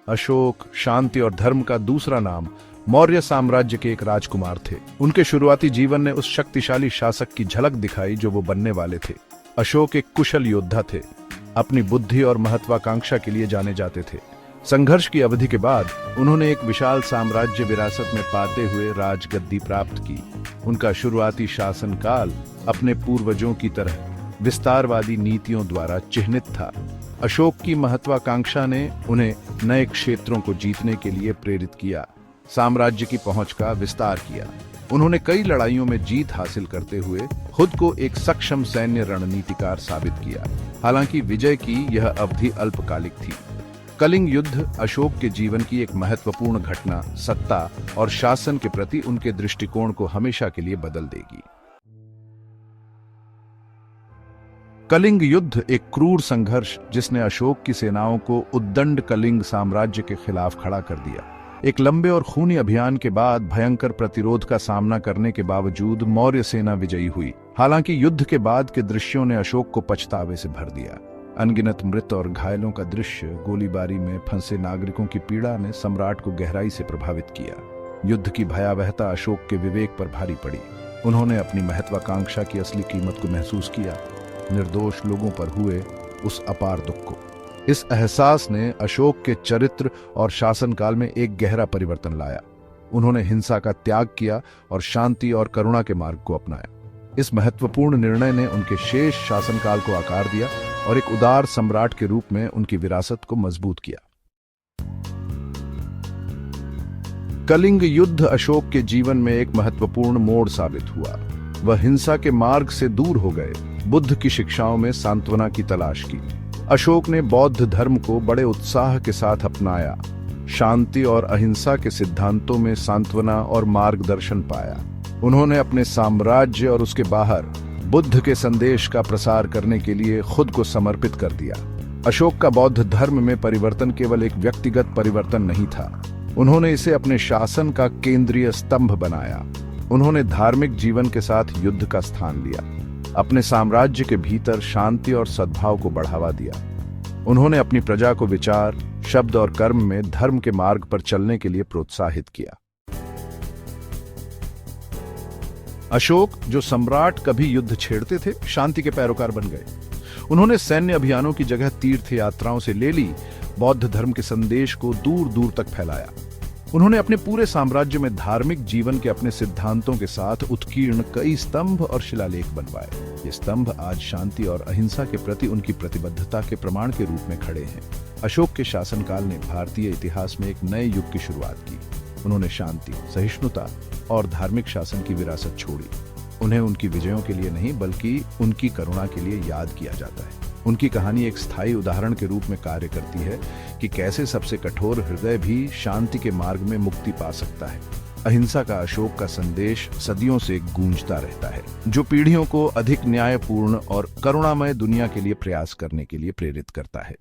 अशोक शांति और धर्म का दूसरा नाम मौर्य साम्राज्य के एक राजकुमार थे। उनके शुरुआती जीवन ने उस शक्तिशाली शासक की झलक दिखाई जो वो बनने वाले थे। अशोक एक कुशल योद्धा थे, अपनी बुद्धि और महत्वाकांक्षा के लिए जाने जाते थे। संघर्ष की अवधि के बाद उन्होंने एक विशाल साम्राज्य विरासत में पाते हुए राजगद्दी प्राप्त की। उनका शुरुआती शासनकाल अपने पूर्वजों की तरह विस्तारवादी नीतियों द्वारा चिह्नित था। अशोक की महत्वाकांक्षा ने उन्हें नए क्षेत्रों को जीतने के लिए प्रेरित किया, साम्राज्य की पहुंच का विस्तार किया। उन्होंने कई लड़ाइयों में जीत हासिल करते हुए खुद को एक सक्षम सैन्य रणनीतिकार साबित किया। हालांकि विजय की यह अवधि अल्पकालिक थी। कलिंग युद्ध अशोक के जीवन की एक महत्वपूर्ण घटना, सत्ता और शासन के प्रति उनके दृष्टिकोण को हमेशा के लिए बदल देगी। कलिंग युद्ध एक क्रूर संघर्ष जिसने अशोक की सेनाओं को उद्दंड कलिंग साम्राज्य के खिलाफ खड़ा कर दिया। एक लंबे और खूनी अभियान के बाद भयंकर प्रतिरोध का सामना करने के बावजूद मौर्य सेना विजयी हुई। हालांकि युद्ध के बाद के दृश्यों ने अशोक को पछतावे से भर दिया। अनगिनत मृत और घायलों का दृश्य, गोलीबारी में फंसे नागरिकों की पीड़ा ने सम्राट को गहराई से प्रभावित किया। युद्ध की भयावहता अशोक के विवेक पर भारी पड़ी। उन्होंने अपनी महत्वाकांक्षा की असली कीमत को महसूस किया, निर्दोष लोगों पर हुए उस अपार दुख को। इस एहसास ने अशोक के चरित्र और शासनकाल में एक गहरा परिवर्तन लाया। उन्होंने हिंसा का त्याग किया और शांति और करुणा के मार्ग को अपनाया। इस महत्वपूर्ण निर्णय ने उनके शेष शासनकाल को आकार दिया और एक उदार सम्राट के रूप में उनकी विरासत को मजबूत किया। कलिंग युद्ध अशोक के जीवन में एक महत्वपूर्ण मोड़ साबित हुआ। वह हिंसा के मार्ग से दूर हो गए, बुद्ध की शिक्षाओं में सांत्वना की तलाश की। अशोक ने बौद्ध धर्म को बड़े उत्साह के साथ अपनाया, शांति और अहिंसा के सिद्धांतों में सांत्वना और मार्गदर्शन पाया। उन्होंने अपने साम्राज्य और उसके बाहर बुद्ध के संदेश का प्रसार करने के लिए खुद को समर्पित कर दिया। अशोक का बौद्ध धर्म में परिवर्तन केवल एक व्यक्तिगत परिवर्तन नहीं था, उन्होंने इसे अपने शासन का केंद्रीय स्तंभ बनाया। उन्होंने धार्मिक जीवन के साथ युद्ध का स्थान लिया, अपने साम्राज्य के भीतर शांति और सद्भाव को बढ़ावा दिया। उन्होंने अपनी प्रजा को विचार, शब्द और कर्म में धर्म के मार्ग पर चलने के लिए प्रोत्साहित किया। अशोक, जो सम्राट कभी युद्ध छेड़ते थे, शांति के पैरोकार बन गए। उन्होंने सैन्य अभियानों की जगह तीर्थ यात्राओं से ले ली, बौद्ध धर्म के संदेश को दूर दूर तक फैलाया। उन्होंने अपने पूरे साम्राज्य में धार्मिक जीवन के अपने सिद्धांतों के साथ उत्कीर्ण कई स्तंभ और शिलालेख बनवाए। ये स्तंभ आज शांति और अहिंसा के प्रति उनकी प्रतिबद्धता के प्रमाण के रूप में खड़े हैं। अशोक के शासनकाल ने भारतीय इतिहास में एक नए युग की शुरुआत की। उन्होंने शांति, सहिष्णुता और धार्मिक शासन की विरासत छोड़ी। उन्हें उनकी विजयों के लिए नहीं बल्कि उनकी करुणा के लिए याद किया जाता है। उनकी कहानी एक स्थायी उदाहरण के रूप में कार्य करती है कि कैसे सबसे कठोर हृदय भी शांति के मार्ग में मुक्ति पा सकता है। अहिंसा का अशोक का संदेश सदियों से गूंजता रहता है, जो पीढ़ियों को अधिक न्यायपूर्ण और करुणामय दुनिया के लिए प्रयास करने के लिए प्रेरित करता है।